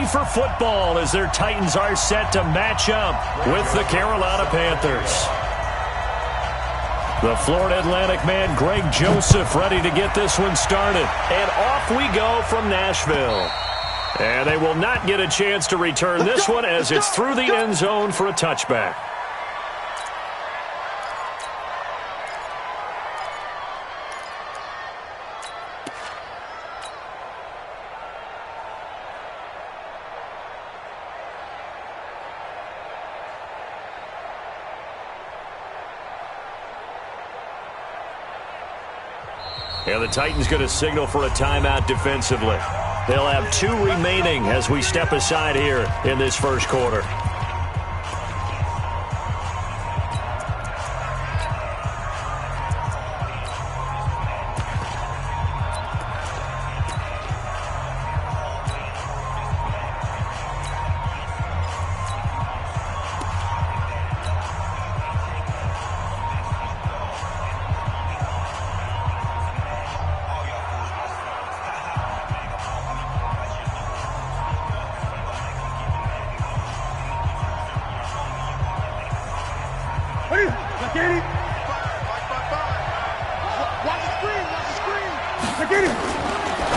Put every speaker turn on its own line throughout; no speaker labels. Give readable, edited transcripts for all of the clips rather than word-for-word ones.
ready for football as their Titans are set to match up with the Carolina Panthers. The Florida Atlantic man, Greg Joseph, ready to get this one started. And off we go from Nashville. And they will not get a chance to return this one as it's through the end zone for a touchback. And the Titans going to signal for a timeout defensively. They'll have 2 remaining as we step aside here in this first quarter.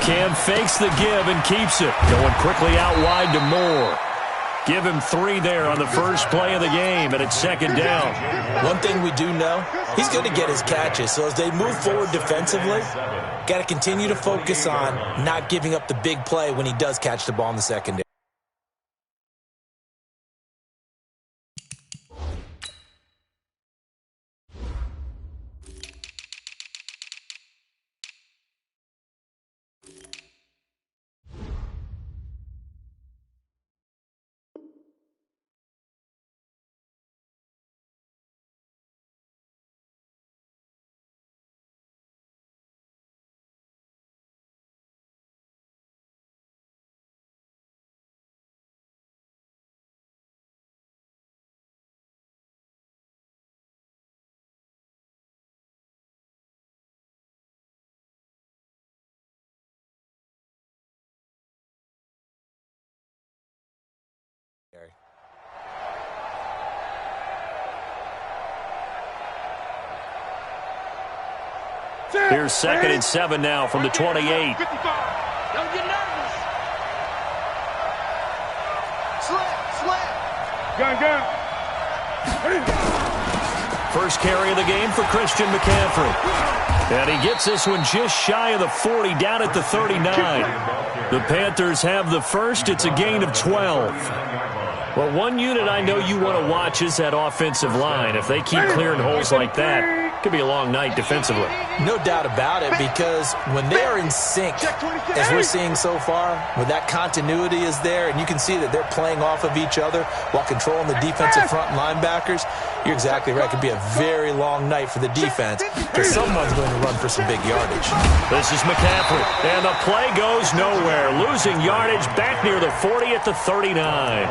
Cam fakes the give and keeps it. Going quickly out wide to Moore. Give him 3 there on the first play of the game, and it's second down.
One thing we do know, he's going to get his catches. So as they move forward defensively, got to continue to focus on not giving up the big play when he does catch the ball in the secondary.
Here's 2nd and 7 now from the 28.
Don't get nervous. Slam. Gun.
First carry of the game for Christian McCaffrey. And he gets this one just shy of the 40, down at the 39. The Panthers have the first. It's a gain of 12. Well, one unit I know you want to watch is that offensive line. If they keep clearing holes like that, it could be a long night defensively.
No doubt about it, because when they are in sync, as we're seeing so far, when that continuity is there, and you can see that they're playing off of each other while controlling the defensive front linebackers, you're exactly right. It could be a very long night for the defense because someone's going to run for some big yardage.
This is McCaffrey, and the play goes nowhere. Losing yardage back near the 40 at the 39.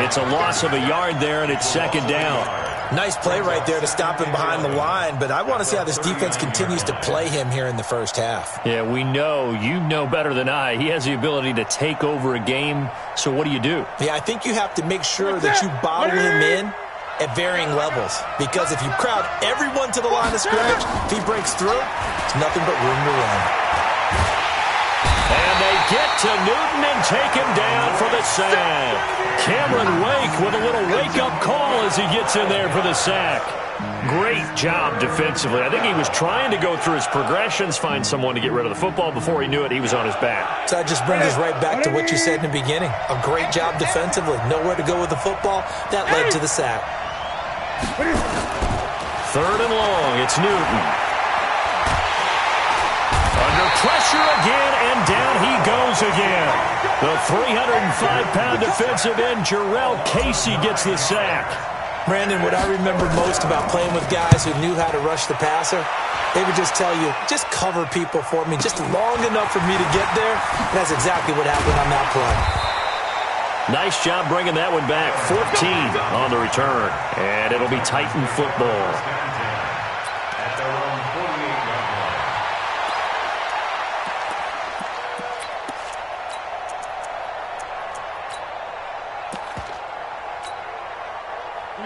It's a loss of a yard there, and it's second down.
Nice play right there to stop him behind the line, but I want to see how this defense continues to play him here in the first half.
Yeah, we know. You know better than I. He has the ability to take over a game, so what do you do?
Yeah, I think you have to make sure that you bottle him in at varying levels, because if you crowd everyone to the line of scrimmage, if he breaks through, it's nothing but room to run.
And they get to Newton and take him down for the sack. Cameron Wake with a little wake-up call as he gets in there for the sack. Great job defensively. I think he was trying to go through his progressions, find someone to get rid of the football. Before he knew it, he was on his back.
So that just brings us right back to what you said in the beginning. A great job defensively. Nowhere to go with the football. That led to the sack.
3rd and long. It's Newton. Under pressure again, and down he goes again. The 305-pound defensive end, Jarrell Casey, gets the sack.
Brandon, what I remember most about playing with guys who knew how to rush the passer, they would just tell you, just cover people for me just long enough for me to get there. And that's exactly what happened on that play.
Nice job bringing that one back. 14 on the return, and it'll be Titan football.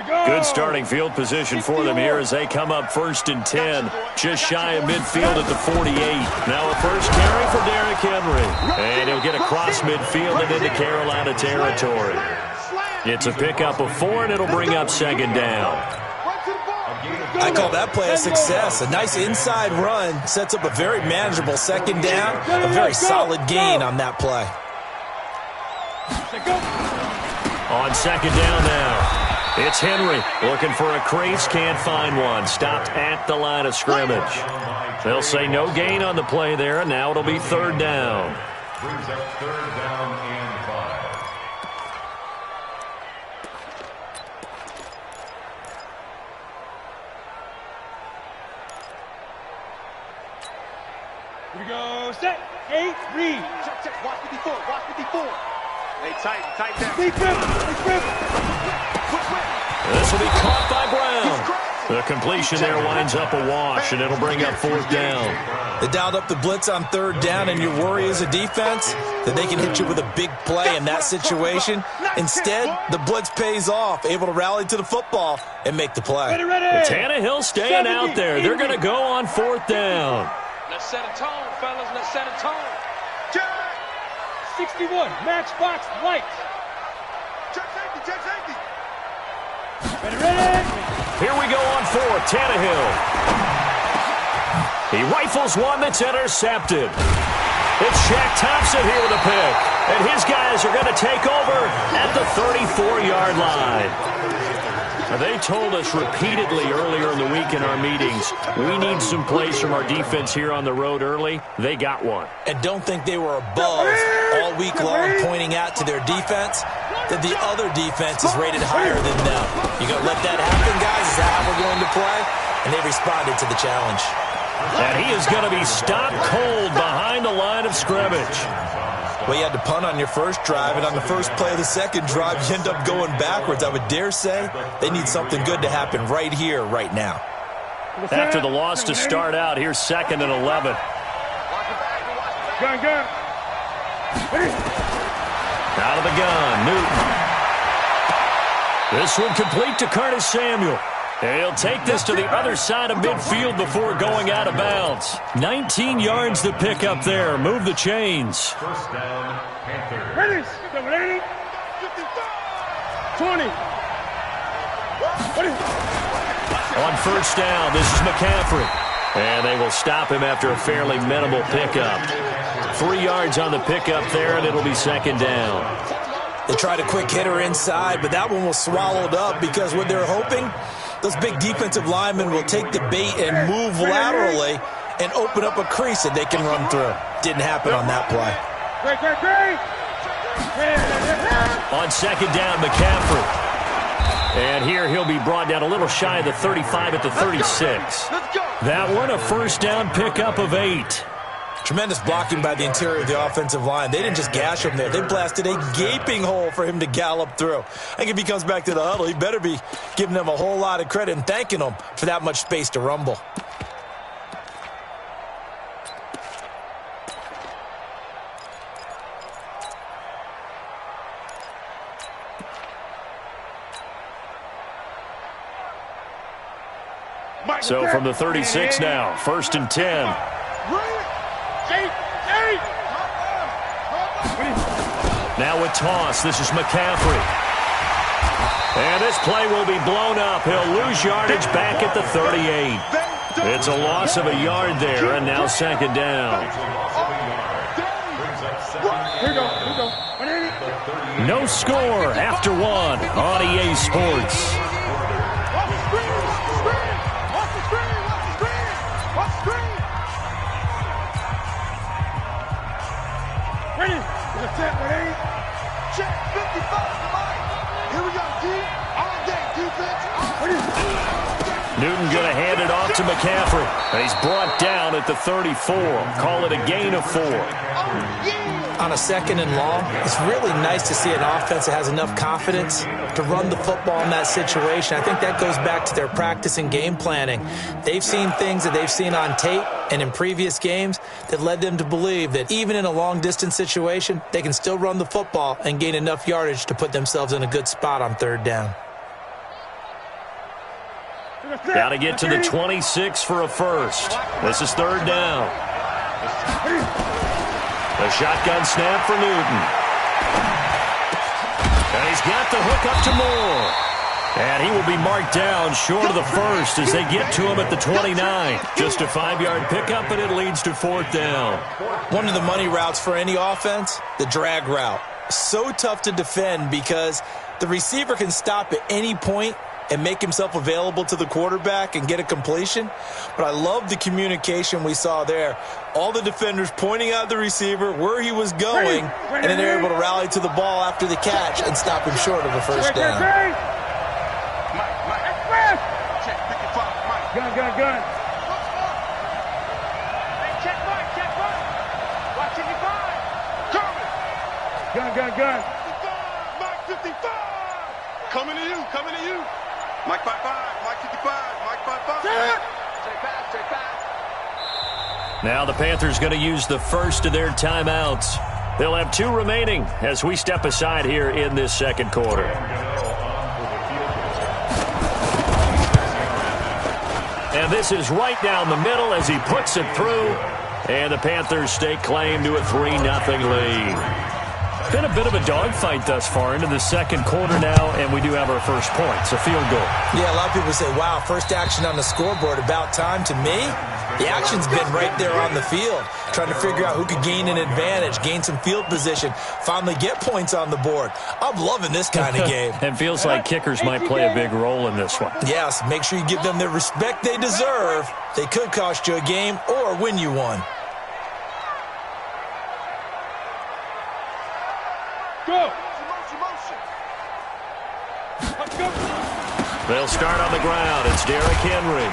Good starting field position for them here as they come up 1st and 10. Just shy of midfield at the 48. Now a first carry for Derrick Henry. And he'll get across midfield and into Carolina territory. It's a pickup of 4, and it'll bring up 2nd down.
I call that play a success. A nice inside run sets up a very manageable 2nd down. A very solid gain on that play.
On 2nd down now. It's Henry looking for a crease, can't find one. Stopped at the line of scrimmage. They'll say no gain on the play there, and now it'll be 3rd down.
Brings up 3rd down and 5.
Here we go. Set. 8, read. Check. Watch 54. Watch 54. Hey, tight down. Deep rip.
This will be caught by Brown. The completion there winds up a wash, and it'll bring up 4th down.
They dialed up the blitz on 3rd down, and your worry as a defense that they can hit you with a big play in that situation. Instead, the blitz pays off, able to rally to the football and make the play.
Tannehill staying out there. They're going to go on 4th down.
Let's set a tone, fellas. Let's set a tone. 61, matchbox lights. Check safety. Ready.
Here we go on 4th, Tannehill. He rifles one that's intercepted. It's Shaq Thompson here with a pick. And his guys are going to take over at the 34-yard line. They told us repeatedly earlier in the week in our meetings, we need some plays from our defense here on the road early. They got one.
And don't think they were above all week long pointing out to their defense that the other defense is rated higher than them. You going to let that happen, guys? Is that how we're going to play? And they responded to the challenge.
And he is going to be stopped cold behind the line of scrimmage.
Well, you had to punt on your first drive, and on the first play of the second drive, you end up going backwards. I would dare say they need something good to happen right here, right now.
After the loss to start out, here's 2nd and 11.
Gun.
Out of the gun, Newton. This one complete to Curtis Samuel. And he'll take this to the other side of midfield before going out of bounds. 19 yards to pick up there. Move the chains.
1st down, Panthers.
Ready. 20.
On 1st down, this is McCaffrey. And they will stop him after a fairly minimal pickup. 3 yards on the pickup there, and it'll be 2nd down.
They tried a quick hitter inside, but that one was swallowed up because what they're hoping, those big defensive linemen will take the bait and move laterally and open up a crease that they can run through. Didn't happen on that play.
On 2nd down, McCaffrey. And here he'll be brought down a little shy of the 35 at the 36. That one, a 1st down pickup of 8.
Tremendous blocking by the interior of the offensive line. They didn't just gash him there. They blasted a gaping hole for him to gallop through. I think if he comes back to the huddle, he better be giving them a whole lot of credit and thanking them for that much space to rumble.
So from the 36 now, 1st and 10. Now with toss, this is McCaffrey. And this play will be blown up. He'll lose yardage back at the 38. It's a loss of a yard there, and now 2nd down. No score after 1 on EA Sports.
Check 55 tonight. Here we go, D. All day defense.
Newton going to hand it off to McCaffrey. And he's brought down at the 34. Call it a gain of 4.
On a 2nd and long, it's really nice to see an offense that has enough confidence to run the football in that situation. I think that goes back to their practice and game planning. They've seen things that they've seen on tape and in previous games that led them to believe that even in a long-distance situation, they can still run the football and gain enough yardage to put themselves in a good spot on 3rd down.
Got to get to the 26 for a first. This is third down. A shotgun snap for Newton. And he's got the hook up to Moore. And he will be marked down short of the first as they get to him at the 29. Just a 5-yard pickup, and it leads to fourth down.
One of the money routes for any offense, the drag route. So tough to defend because the receiver can stop at any point and make himself available to the quarterback and get a completion. But I love the communication we saw there. All the defenders pointing out the receiver, where he was going, and then they're able to rally to the ball after the catch and stop him short of a first down.
Gun. Check Mike. Watching you five. Gun. 55, Mike 55. Coming to you. Mike 55, Mike 55, Mike 55. Take back.
Now the Panthers going to use the first of their timeouts. They'll have 2 remaining as we step aside here in this second quarter. And this is right down the middle as he puts it through. And the Panthers stake claim to a 3-0 lead. Been a bit of a dogfight thus far into the second quarter now, and we do have our first points, a field goal.
Yeah, a lot of people say, wow, first action on the scoreboard, about time. To me, the action's been right there on the field, trying to figure out who could gain an advantage, gain some field position, finally get points on the board. I'm loving this kind of game.
And feels like kickers might play a big role in this one.
Yes, make sure you give them the respect they deserve. They could cost you a game or win you one.
Go.
They'll start on the ground. It's Derrick Henry.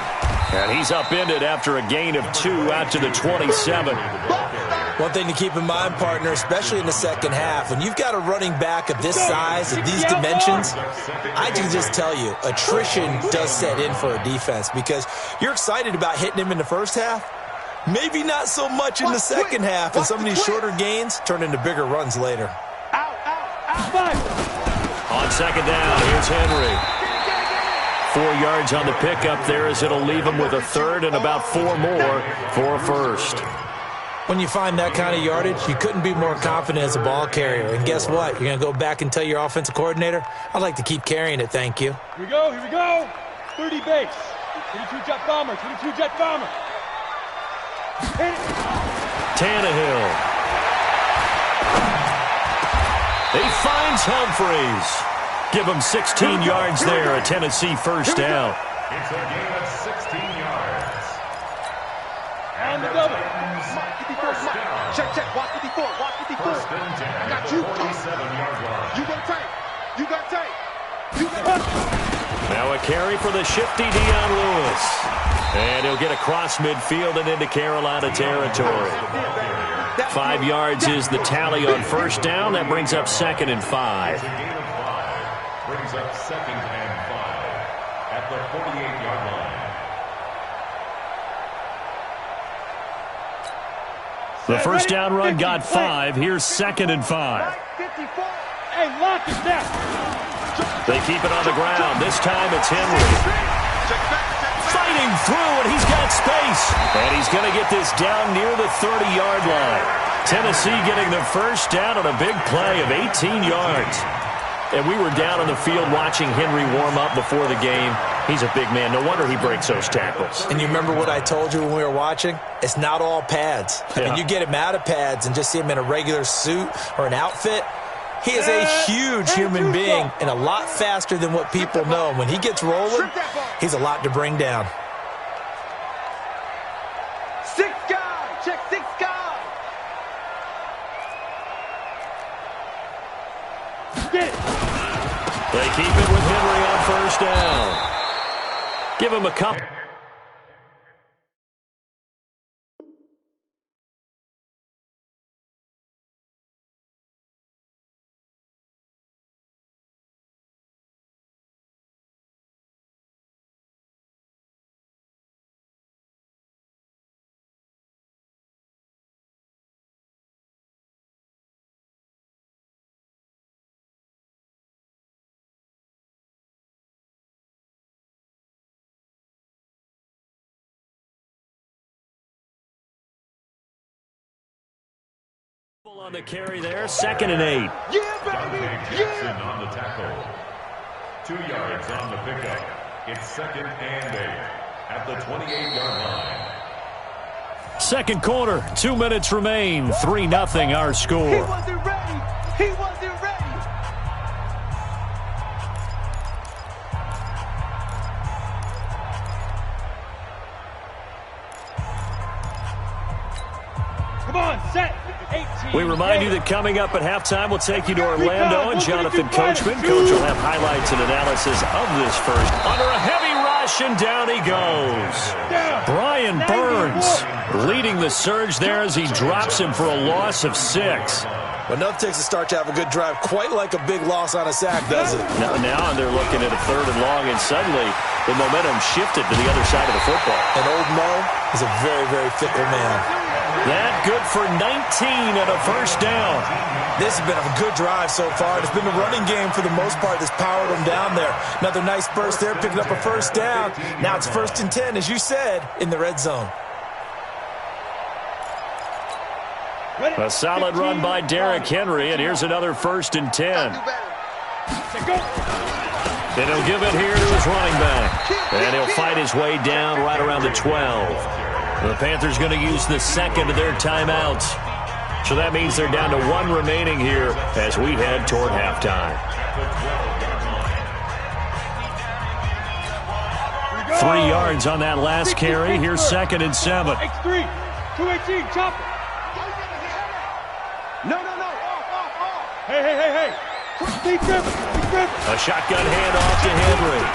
And he's upended after a gain of 2 out to the 27.
One thing to keep in mind, partner, especially in the second half, when you've got a running back of this size, of these dimensions, I can just tell you, attrition does set in for a defense because you're excited about hitting him in the first half. Maybe not so much in the second half, and some of these shorter gains turn into bigger runs later.
On second down, here's Henry. 4 yards on the pickup there as it'll leave him with a third and about 4 more for a first.
When you find that kind of yardage, you couldn't be more confident as a ball carrier. And guess what? You're going to go back and tell your offensive coordinator, I'd like to keep carrying it, thank you.
Here we go. 30 base. 22-jet bomber.
Tannehill. He finds Humphreys. Give him 16 yards there, a Tennessee first down.
It's a gain of 16 yards.
And the double.
First down.
Check. Watch 54.
First and 10.
I got you.
47-yard line.
You got tight.
Now a carry for the shifty Dion Lewis. And he'll get across midfield and into Carolina territory. 5 yards is the tally on first down. That brings up 2nd and 5.
Brings up 2nd and 5 at the 48-yard line.
The first down run got 5. Here's 2nd and 5.
Hey, lock it down.
They keep it on the ground. This time it's Henry. Fighting through, and he's got space. And he's going to get this down near the 30-yard line. Tennessee getting the first down on a big play of 18 yards. And we were down on the field watching Henry warm up before the game. He's a big man. No wonder he breaks those tackles.
And you remember what I told you when we were watching? It's not all pads. I mean, you get him out of pads and just see him in a regular suit or an outfit. He is a huge human being and a lot faster than what people know. When he gets rolling, he's a lot to bring down.
6 guys. Check 6 guys. Get it.
They keep it with Henry on first down. Give him a couple. On the carry there, 2nd and 8.
Yeah, baby!
Jackson
Yeah!
on the tackle. 2 yards on the pickup. It's 2nd and 8 at the 28-yard line.
Second quarter, 2 minutes remain. 3-0 our
He
score.
wasn't ready! He wasn't ready! Come on, set! 18.
We remind you that coming up at halftime, we'll take you to Orlando and Jonathan Coachman. Coach will have highlights and analysis of this first. Under a heavy rush, and down he goes. Brian Burns leading the surge there as he drops him for a loss of 6.
Well, enough takes a start to have a good drive. Quite like a big loss on a sack, does it?
Now they're looking at a 3rd and long, and suddenly the momentum shifted to the other side of the football.
And old Mo is a very, very fickle man.
That good for 19 and a first down.
This has been a good drive so far. It's been the running game for the most part that's powered them down there. Another nice burst there, picking up a first down. Now it's 1st and 10, as you said, in the red zone.
A solid run by Derrick Henry, and here's another 1st and 10. And he'll give it here to his running back. And he'll fight his way down right around the 12. The Panthers going to use the 2nd of their timeouts. So that means they're down to 1 remaining here as we head toward halftime. 3 yards on that last carry. Here's 2nd and 7.
X3, 218, chop it. No. Off. Hey. Deep dribble.
A shotgun handoff to Henry.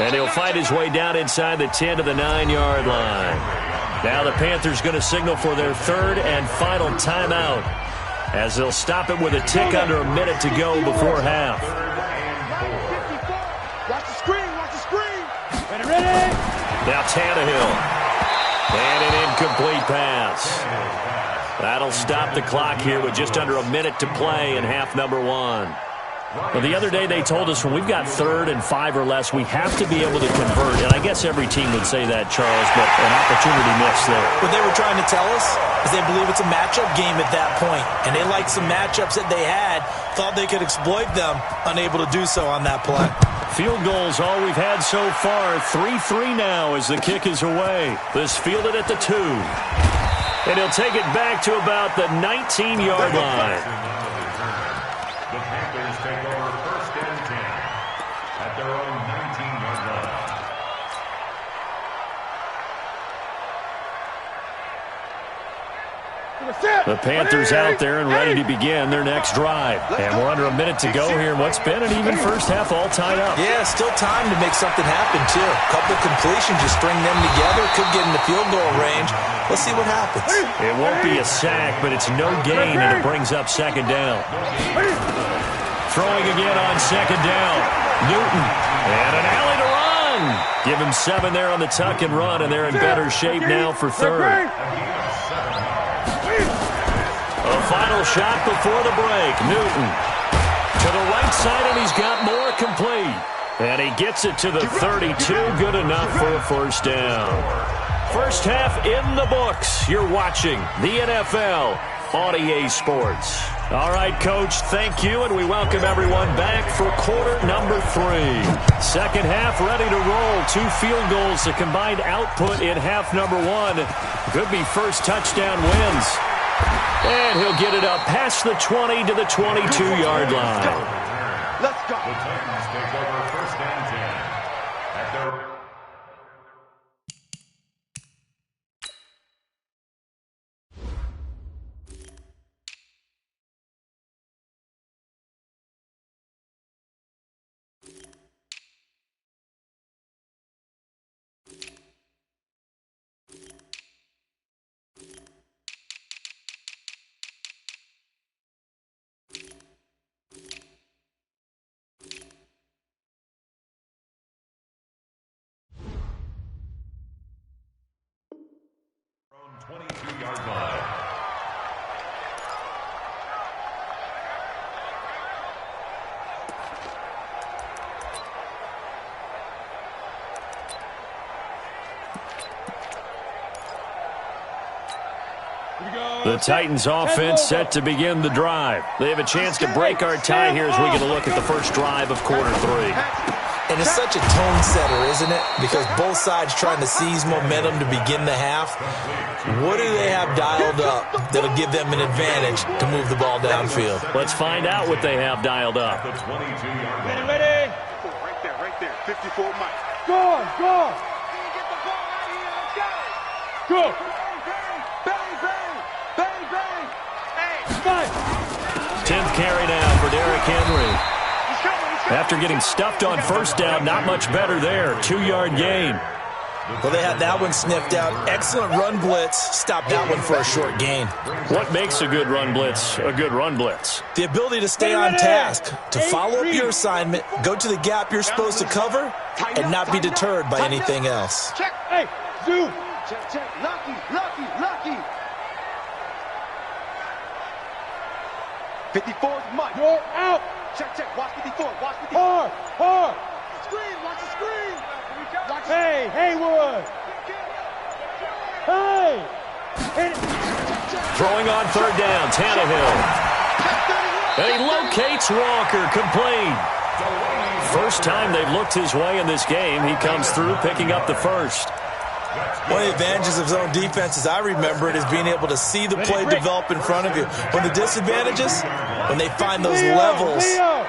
And he'll fight his way down inside the 10 to the 9-yard line. Now the Panthers going to signal for their 3rd and final timeout as they'll stop it with a tick under a minute to go before half.
Watch the screen. Ready.
Now Tannehill. And an incomplete pass. That'll stop the clock here with just under a minute to play in half number 1. Well, the other day they told us when we've got 3rd and 5 or less, we have to be able to convert. And I guess every team would say that, Charles, but an opportunity missed there.
What they were trying to tell us is they believe it's a matchup game at that point. And they liked some matchups that they had, thought they could exploit them, unable to do so on that play.
Field goals all we've had so far. 3-3 now as the kick is away. This fielded at the 2. And he'll take it back to about the 19-yard line.
The Panthers take over 1st and 10 at their own 19-yard line.
The Panthers out there and ready to begin their next drive. And we're under a minute to go here in what's been an even first half all tied up.
Yeah, still time to make something happen, too. A couple completions, just string them together. Could get in the field goal range. Let's see what happens.
It won't be a sack, but it's no gain, and it brings up 2nd down. Throwing again on 2nd down. Newton. And an alley to run. Give him 7 there on the tuck and run, and they're in better shape now for 3rd. A final shot before the break. Newton to the right side, and he's got more complete. And he gets it to the 32. Good enough for a first down. First half in the books. You're watching the NFL on EA Sports. All right, Coach, thank you, and we welcome everyone back for quarter number 3. Second half ready to roll. 2 field goals, the combined output in half number 1. Could be first touchdown wins. And he'll get it up past the 20 to the 22-yard line.
Let's go.
The Titans take over 1st and 10 at their
The Titans offense set to begin the drive. They have a chance to break our tie here as we get a look at the first drive of quarter 3.
And it's such a tone setter, isn't it? Because both sides trying to seize momentum to begin the half. What do they have dialed up that'll give them an advantage to move the ball downfield?
Let's find out what they have dialed up.
Ready? Right there. 54 Mike. Go. Go. Bang.
10th carry now for Derrick Henry. After getting stuffed on first down, not much better there. 2-yard gain.
Well, they had that one sniffed out. Excellent run blitz. Stopped that one for a short gain.
What makes a good run blitz a good run blitz?
The ability to stay on task, to follow up your assignment, go to the gap you're supposed to cover, and not be deterred by anything else.
Check. Hey, zoom. Check. Lucky. 54's Mike. You're out. Check. Watch 54. Hard. Screen. Watch the screen. Hey, Haywood. Hey.
Throwing on third down, Tannehill. And he locates Walker, complete. First time they've looked his way in this game. He comes through, picking up the first.
One of the advantages of zone defense, as I remember it, is being able to see the play develop in front of you. When the disadvantages, when they find those levels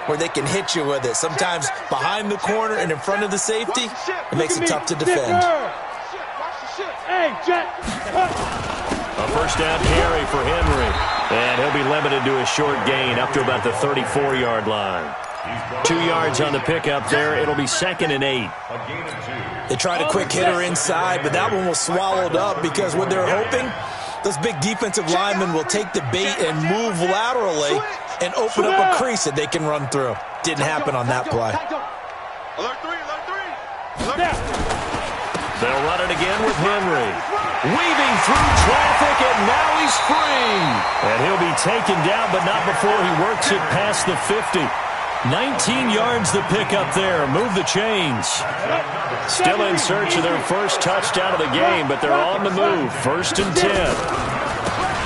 where they can hit you with it, sometimes behind the corner and in front of the safety, it makes it tough to defend.
A first down carry for Henry. And he'll be limited to a short gain up to about the 34-yard line. 2 yards on the pickup there. It'll be 2nd and 8.
They tried a quick hitter inside, but that one was swallowed up because what they're hoping, those big defensive linemen will take the bait and move laterally and open up a crease that they can run through. Didn't happen on that play.
Alert 3.
They'll run it again with Henry. Weaving through traffic, and now he's free. And he'll be taken down, but not before he works it past the 50. 19 yards the pickup there. Move the chains. Still in search of their first touchdown of the game, but they're on the move. 1st and 10.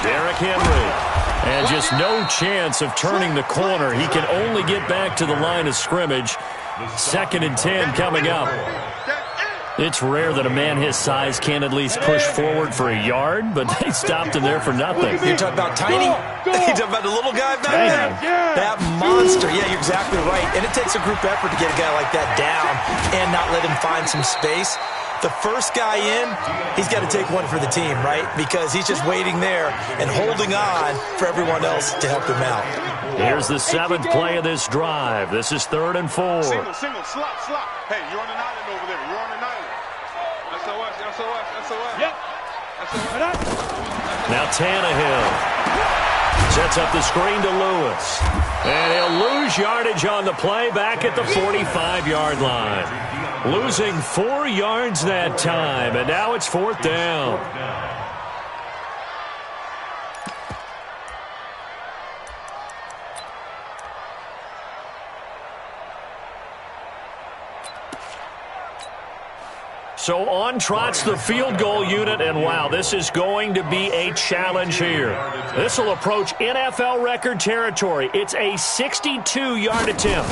Derrick Henry. And just no chance of turning the corner. He can only get back to the line of scrimmage. 2nd and 10 coming up. It's rare that a man his size can at least push forward for a yard, but they stopped him there for nothing.
You're talking about Tiny? You're talking about the little guy back there? That monster. Yeah, you're exactly right. And it takes a group effort to get a guy like that down and not let him find some space. The first guy in, he's got to take one for the team, right? Because he's just waiting there and holding on for everyone else to help him out.
Here's the 7th play of this drive. This is 3rd and 4.
Single, slot. Hey, you're on an island over there. You're on an island. SOS. Yep.
Now Tannehill sets up the screen to Lewis. And he'll lose yardage on the play back at the 45-yard line. Losing 4 yards that time, and now it's 4th down. So on trots the field goal unit, and wow, this is going to be a challenge here. This will approach NFL record territory. It's a 62-yard attempt.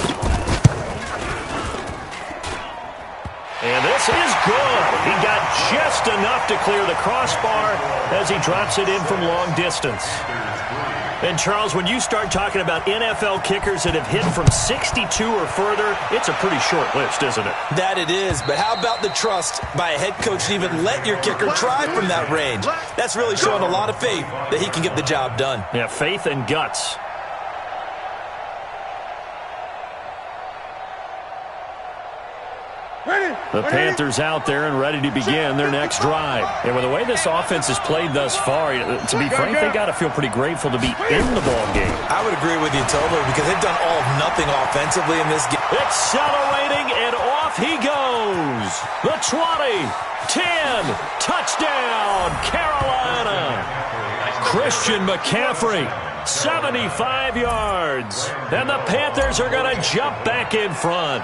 And this is good. He got just enough to clear the crossbar as he drops it in from long distance. And, Charles, when you start talking about NFL kickers that have hit from 62 or further, it's a pretty short list, isn't it?
That it is, but how about the trust by a head coach to even let your kicker try from that range? That's really showing a lot of faith that he can get the job done.
Yeah, faith and guts. The Panthers out there and ready to begin their next drive. And with the way this offense has played thus far, to be frank, they got to feel pretty grateful to be in the ball game.
I would agree with you totally because they've done all of nothing offensively in this game.
Accelerating, and off he goes. The 20, 10, touchdown, Carolina. Christian McCaffrey, 75 yards. And the Panthers are going to jump back in front.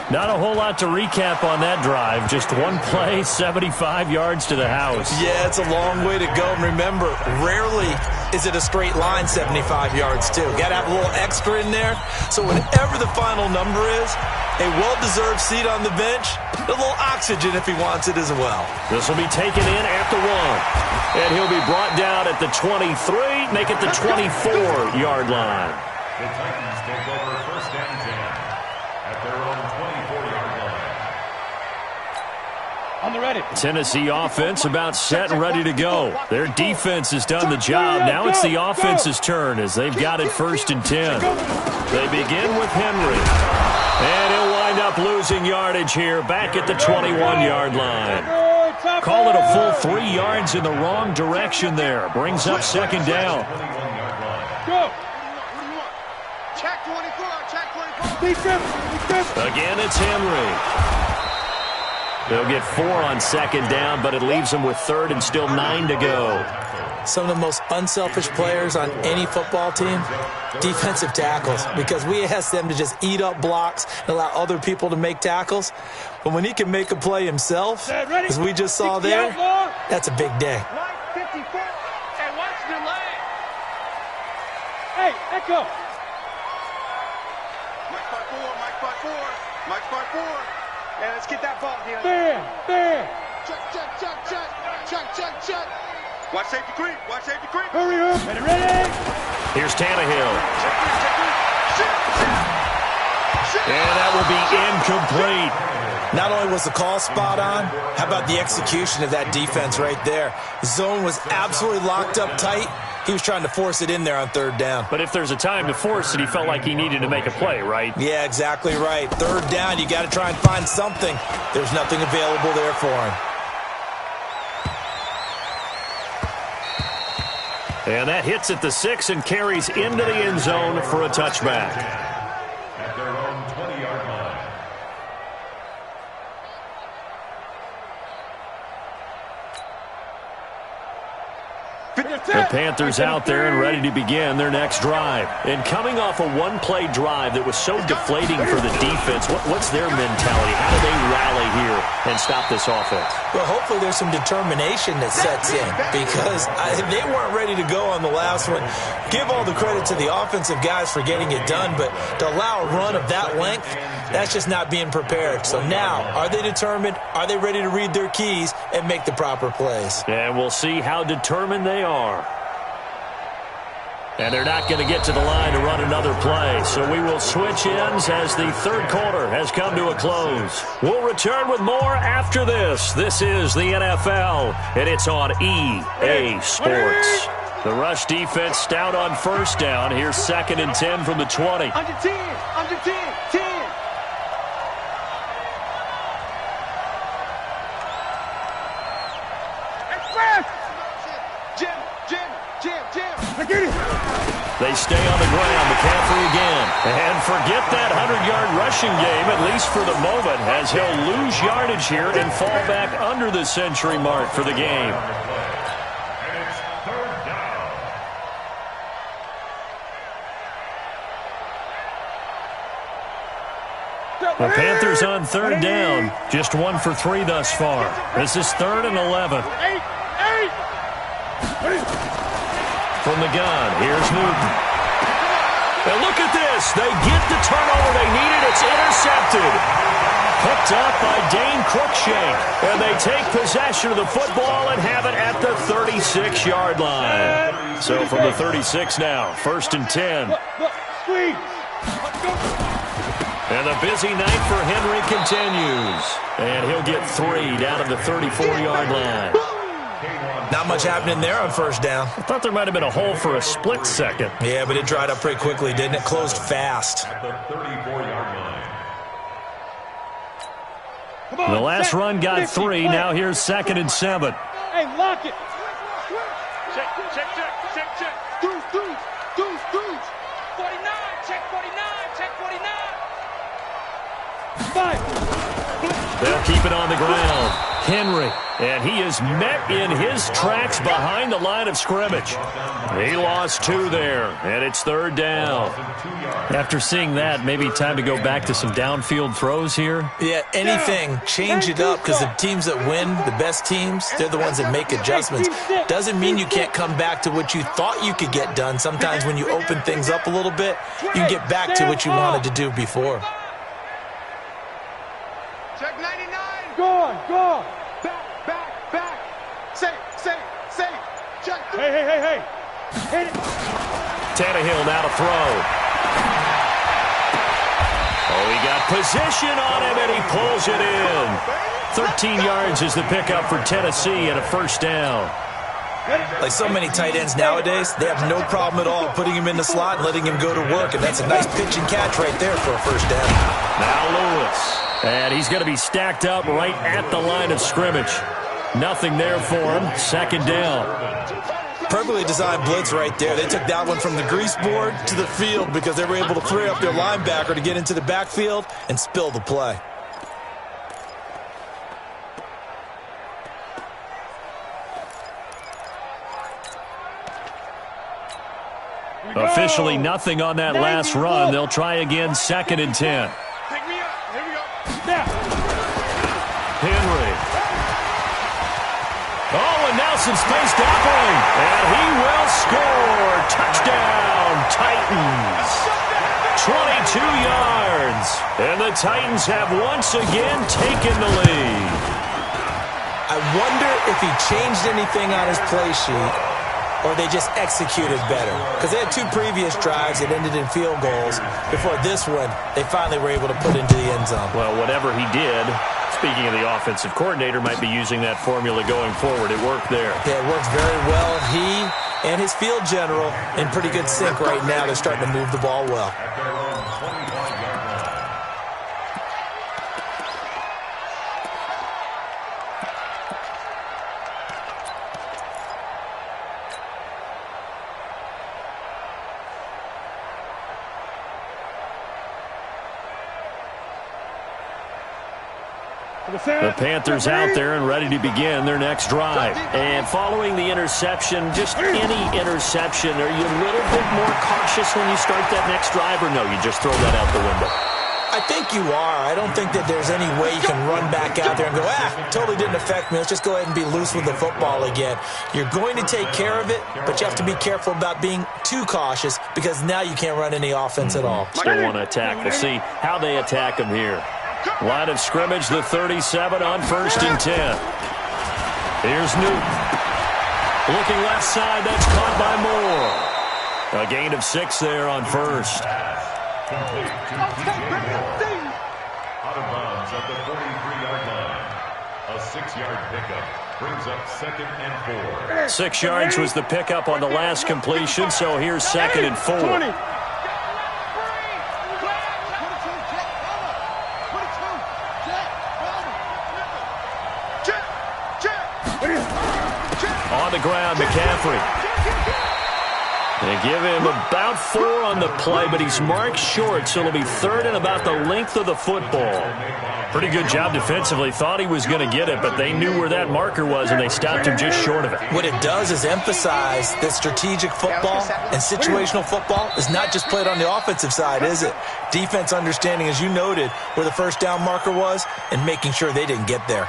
Not a whole lot to recap on that drive. Just one play, 75 yards to the house.
Yeah, it's a long way to go. And remember, rarely is it a straight line 75 yards, too. Got to have a little extra in there. So whatever the final number is, a well-deserved seat on the bench, a little oxygen if he wants it as well.
This will be taken in at the 1. And he'll be brought down at the 23, make it the 24-yard line.
The Titans take over first and 10 at their own 24-yard line.
On the ready.
Tennessee offense about set and ready to go. Their defense has done the job. Now it's the offense's turn as they've got it first and 10. They begin with Henry. And he'll wind up losing yardage here back at the 21-yard line. Call it a full 3 yards in the wrong direction there. Brings up second down.
Go. Check 24. Check 24.
Again, it's Henry. They'll get 4 on second down, but it leaves them with third and still 9 to go.
Some of the most unselfish players on any football team, defensive tackles, because we ask them to just eat up blocks and allow other people to make tackles. But when he can make a play himself, as we just saw there, that's a big day.
Line 54. Hey, watch the leg. Hey, Echo. Mike 5-4, Mike 5-4, Mike 5-4. Hey, let's get that ball here. There. Check. Watch safety creep. Hurry up. Ready.
Here's Tannehill. And that will be incomplete.
Not only was the call spot on, how about the execution of that defense right there? The zone was absolutely locked up tight. He was trying to force it in there on third down.
But if there's a time to force it, he felt like he needed to make a play, right?
Yeah, exactly right. Third down, you got to try and find something. There's nothing available there for him.
And that hits at the 6 and carries into the end zone for a touchback.
At their own 20-yard line.
The Panthers out there and ready to begin their next drive. And coming off a one-play drive that was so deflating for the defense, what's their mentality? How do they rally here and stop this offense?
Well, hopefully there's some determination that sets in because they weren't ready to go on the last one. Give all the credit to the offensive guys for getting it done, but to allow a run of that length, that's just not being prepared. So now, are they determined? Are they ready to read their keys and make the proper plays?
And we'll see how determined they are. And they're not going to get to the line to run another play. So we will switch ends as the third quarter has come to a close. We'll return with more after this. This is the NFL, and it's on EA Sports. The rush defense stout on first down. Here's second and 10 from the 20.
Under 10.
They stay on the ground. McCaffrey again. And forget that 100-yard rushing game, at least for the moment, as he'll lose yardage here and fall back under the century mark for the game.
And it's third down.
The Panthers on third down. Just 1 for 3 thus far. This is 3rd and 11. From the gun, here's Newton. And look at this. They get the turnover they needed. It's intercepted. Picked up by Dane Cruikshank. And they take possession of the football and have it at the 36-yard line. So from the 36 now, 1st and 10. And the busy night for Henry continues. And he'll get 3 down to the 34-yard line.
Not much happening there on first down.
I thought there might have been a hole for a split second.
Yeah, but it dried up pretty quickly, didn't it? Closed fast.
At the 34-yard line.
The last run got 3. Now here's 2nd and 7.
Hey, lock it. Check. Deuce. 49. Check 49. 5.
They'll keep it on the ground. Henry, and he is met in his tracks behind the line of scrimmage. He lost 2 there, and it's 3rd down. After seeing that, maybe time to go back to some downfield throws here.
Yeah, anything. Change it up, because the teams that win, the best teams, they're the ones that make adjustments. Doesn't mean you can't come back to what you thought you could get done. Sometimes when you open things up a little bit, you can get back to what you wanted to do before.
Check 99. Go. Back. Safe. Check. Hey. Hit it.
Tannehill now to throw. Oh, he got position on him, and he pulls it in. 13 yards is the pickup for Tennessee and a 1st down.
Like so many tight ends nowadays, they have no problem at all putting him in the slot and letting him go to work, and that's a nice pitch and catch right there for a 1st down.
Now Lewis. And he's going to be stacked up right at the line of scrimmage. Nothing there for him. 2nd down.
Perfectly designed blitz right there. They took that one from the grease board to the field because they were able to free up their linebacker to get into the backfield and spill the play.
Officially nothing on that last run. They'll try again, 2nd and 10.
Pick me up. Here we go.
Henry. Oh, and now some space to operate. And he will score. Touchdown, Titans. 22 yards. And the Titans have once again taken the lead.
I wonder if he changed anything on his play sheet or they just executed better. Because they had 2 previous drives that ended in field goals. Before this one, they finally were able to put into the end zone.
Well, whatever he did, speaking of the offensive coordinator, might be using that formula going forward. It worked there.
Yeah, it works very well. He and his field general in pretty good sync right now. They're starting to move the ball well.
The Panthers out there and ready to begin their next drive. And following the interception, just any interception, are you a little bit more cautious when you start that next drive, or no, you just throw that out the window?
I think you are. I don't think that there's any way you can run back out there and go, totally didn't affect me. Let's just go ahead and be loose with the football again. You're going to take care of it, but you have to be careful about being too cautious because now you can't run any offense at all.
Still want to attack. We'll see how they attack them here. Line of scrimmage, the 37 on 1st and 10. Here's Newton. Looking left side, that's caught by Moore. A gain of 6 there on 1st.
Complete to DJ Moore. Out of bounds at the 43-yard line. A 6-yard pickup brings up 2nd and 4.
6 yards was the pickup on the last completion, so here's 2nd and 4. On the ground, McCaffrey. They give him about 4 on the play, but he's marked short, so it'll be 3rd and about the length of the football. Pretty good job defensively. Thought he was going to get it, but they knew where that marker was, and they stopped him just short of it.
What it does is emphasize that strategic football and situational football is not just played on the offensive side, is it? Defense understanding, as you noted, where the 1st down marker was and making sure they didn't get there.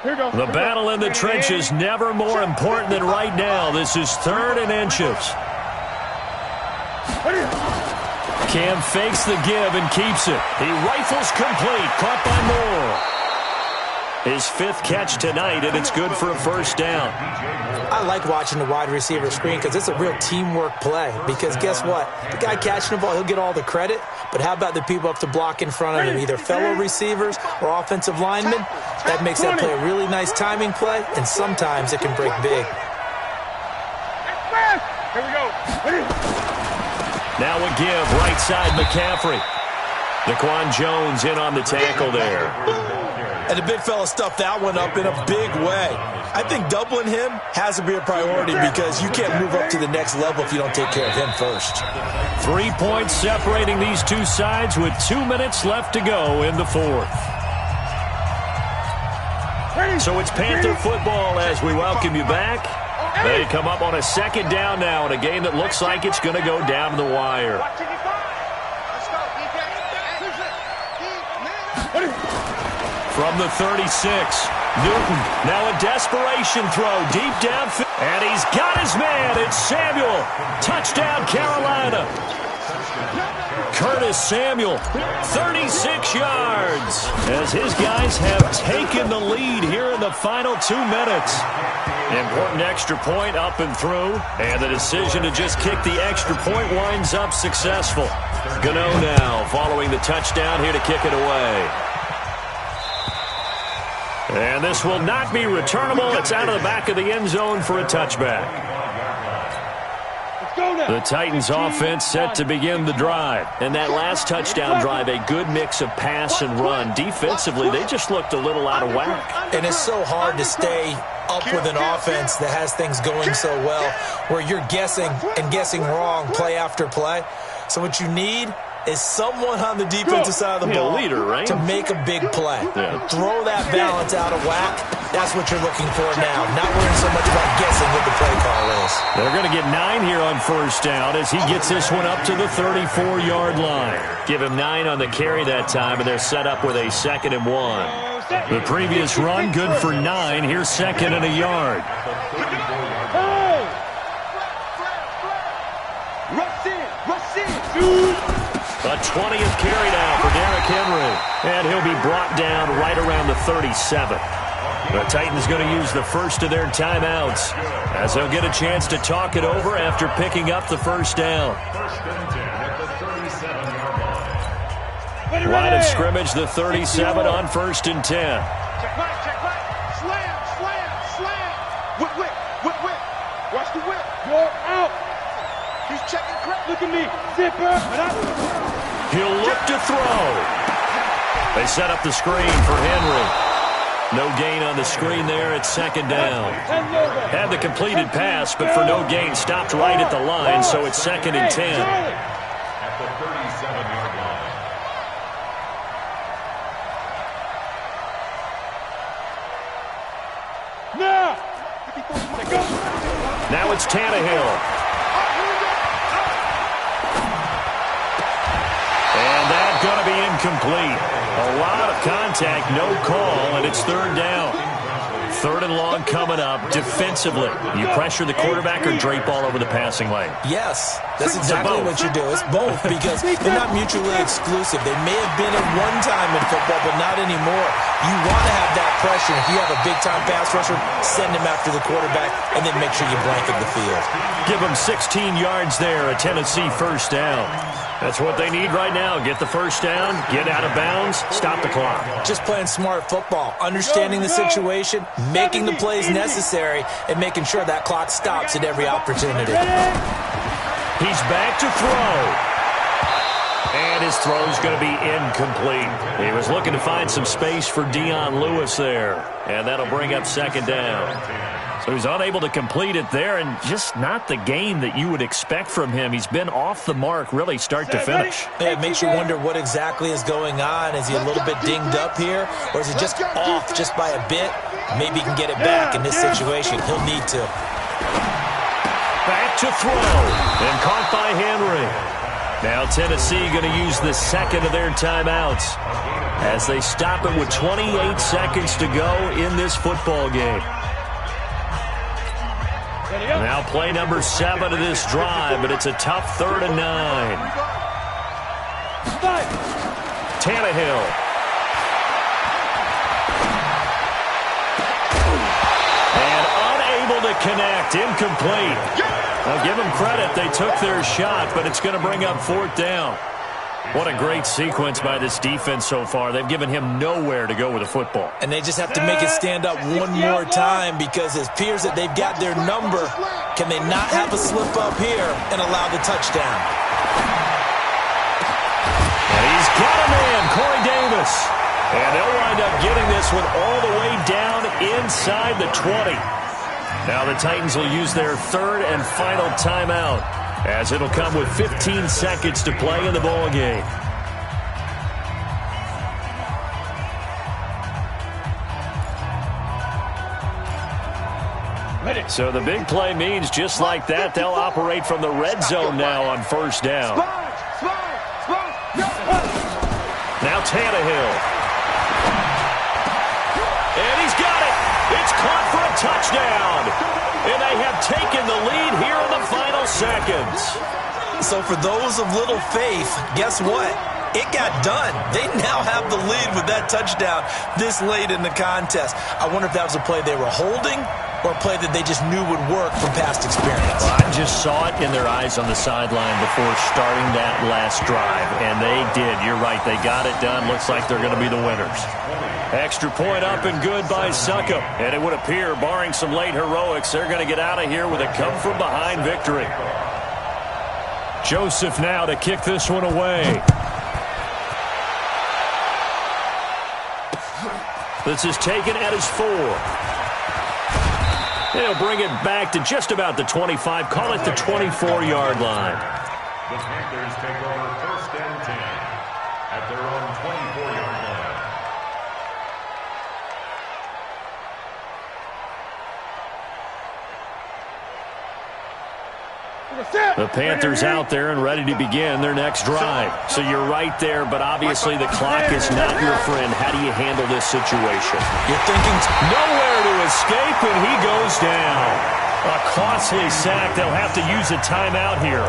The battle in the trenches never more important than right now. This is 3rd and inches. Cam fakes the give and keeps it. He rifles complete. Caught by Moore. His 5th catch tonight, and it's good for a 1st down.
I like watching the wide receiver screen because it's a real teamwork play. Because guess what? The guy catching the ball, he'll get all the credit. But how about the people up to block in front of him, either fellow receivers or offensive linemen? That makes that play a really nice timing play, and sometimes it can break big.
Here we go.
Now a give, right side McCaffrey. Daquan Jones in on the tackle there.
And the big fella stuffed that one up in a big way. I think doubling him has to be a priority because you can't move up to the next level if you don't take care of him first.
3 points separating these two sides with 2 minutes left to go in the fourth. So it's Panther football as we welcome you back. They come up on a second down now in a game that looks like it's going to go down to the wire. From the 36, Newton, now a desperation throw deep downfield. And he's got his man. It's Samuel. Touchdown, Carolina. Curtis Samuel, 36 yards. As his guys have taken the lead here in the final 2 minutes. Important extra point up and through. And the decision to just kick the extra point winds up successful. Gano now following the touchdown here to kick it away. And this will not be returnable. It's out of the back of the end zone for a touchback. The Titans offense set to begin the drive. And that last touchdown drive, a good mix of pass and run. Defensively, they just looked a little out of whack.
And it's so hard to stay up with an offense that has things going so well, where you're guessing and guessing wrong play after play. So what you need is someone on the defensive side of the ball
leader, right?
to make a big play. Yeah. Throw that balance out of whack. That's what you're looking for now. Not worrying so much about guessing what the play call is. They're
going to get 9 here on first down as he gets this one up to the 34-yard line. Give him 9 on the carry that time, and they're set up with a 2nd and 1. The previous run, good for 9. Here's 2nd and a yard.
Rush in.
A 20th carry now for Derrick Henry. And he'll be brought down right around the 37. The Titans going to use the first of their timeouts as they'll get a chance to talk it over after picking up the first down. Line of scrimmage, the 37 on 1st and 10.
Check right. Slam. Whip. Watch the whip. You're out. He's checking correct. Look at me. Zipper.
He'll look to throw. They set up the screen for Henry. No gain on the screen there. It's 2nd down. Had the completed pass, but for no gain, stopped right at the line, so it's 2nd and 10.
At the 37-yard line.
Now it's Tannehill. And that's going to be incomplete. A lot of contact, no call, and it's 3rd down. 3rd and long coming up. Defensively, you pressure the quarterback or drape all over the passing lane?
Yes, that's exactly what you do. It's both because they're not mutually exclusive. They may have been at one time in football, but not anymore. You want to have that pressure. If you have a big-time pass rusher, send him after the quarterback, and then make sure you blanket the field.
Give him 16 yards there, a Tennessee first down. That's what they need right now. Get the first down, get out of bounds, stop the clock.
Just playing smart football, understanding the situation, making the plays necessary, and making sure that clock stops at every opportunity.
He's back to throw. And his throw's going to be incomplete. He was looking to find some space for Dion Lewis there. And that'll bring up 2nd down. So he's unable to complete it there, and just not the game that you would expect from him. He's been off the mark really start to finish.
Yeah, it makes you wonder what exactly is going on. Is he a little bit dinged up here, or is it just off just by a bit? Maybe he can get it back in this situation. He'll need to.
Back to throw, and caught by Henry. Now Tennessee going to use the 2nd of their timeouts as they stop it with 28 seconds to go in this football game. Now play number 7 of this drive, but it's a tough 3rd and 9. Tannehill. And unable to connect, incomplete. I'll give them credit, they took their shot, but it's going to bring up 4th down. What a great sequence by this defense so far. They've given him nowhere to go with the football.
And they just have to make it stand up one more time because it appears that they've got their number. Can they not have a slip up here and allow the touchdown?
And he's got a man, Corey Davis. And they'll wind up getting this one all the way down inside the 20. Now the Titans will use their third and final timeout, as it'll come with 15 seconds to play in the ball game. So the big play means just like that, they'll operate from the red zone now on first down. Now Tannehill. And he's got it. It's caught for a touchdown. And they have taken the lead here in the final seconds.
So for those of little faith, guess what? It got done. They now have the lead with that touchdown this late in the contest. I wonder if that was a play they were holding or a play that they just knew would work from past experience.
Well, I just saw it in their eyes on the sideline before starting that last drive, and they did. You're right. They got it done. Looks like they're going to be the winners. Extra point up and good by Succop. And it would appear, barring some late heroics, they're going to get out of here with a come-from-behind victory. Joseph now to kick this one away. This is taken at his 4. They'll bring it back to just about the 25. Call it the 24-yard line.
The Panthers take over first and 10 at their own 24-yard line.
The Panthers out there and ready to begin their next drive. So you're right there, but obviously the clock is not your friend. How do you handle this situation?
You're thinking
nowhere to escape, and he goes down. A costly sack. They'll have to use a timeout here.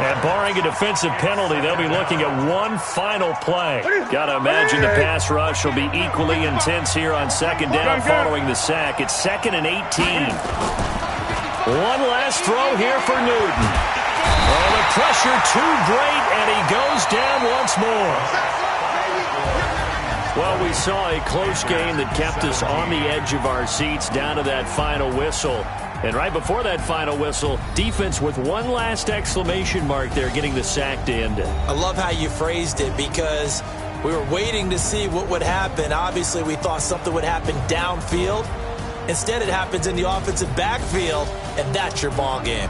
And barring a defensive penalty, they'll be looking at one final play. Got to imagine the pass rush will be equally intense here on second down following the sack. It's 2nd and 18. One last throw here for Newton. Oh, the pressure too great, and he goes down once more. Well, we saw a close game that kept us on the edge of our seats down to that final whistle. And right before that final whistle, defense with one last exclamation mark there, getting the sack to end it.
I love how you phrased it, because we were waiting to see what would happen. Obviously, we thought something would happen downfield. Instead, it happens in the offensive backfield, and that's your ball game.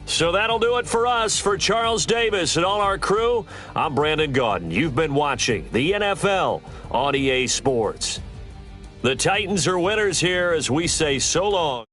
So that'll do it for us. For Charles Davis and all our crew, I'm Brandon Gaudin. You've been watching the NFL on EA Sports. The Titans are winners here as we say so long.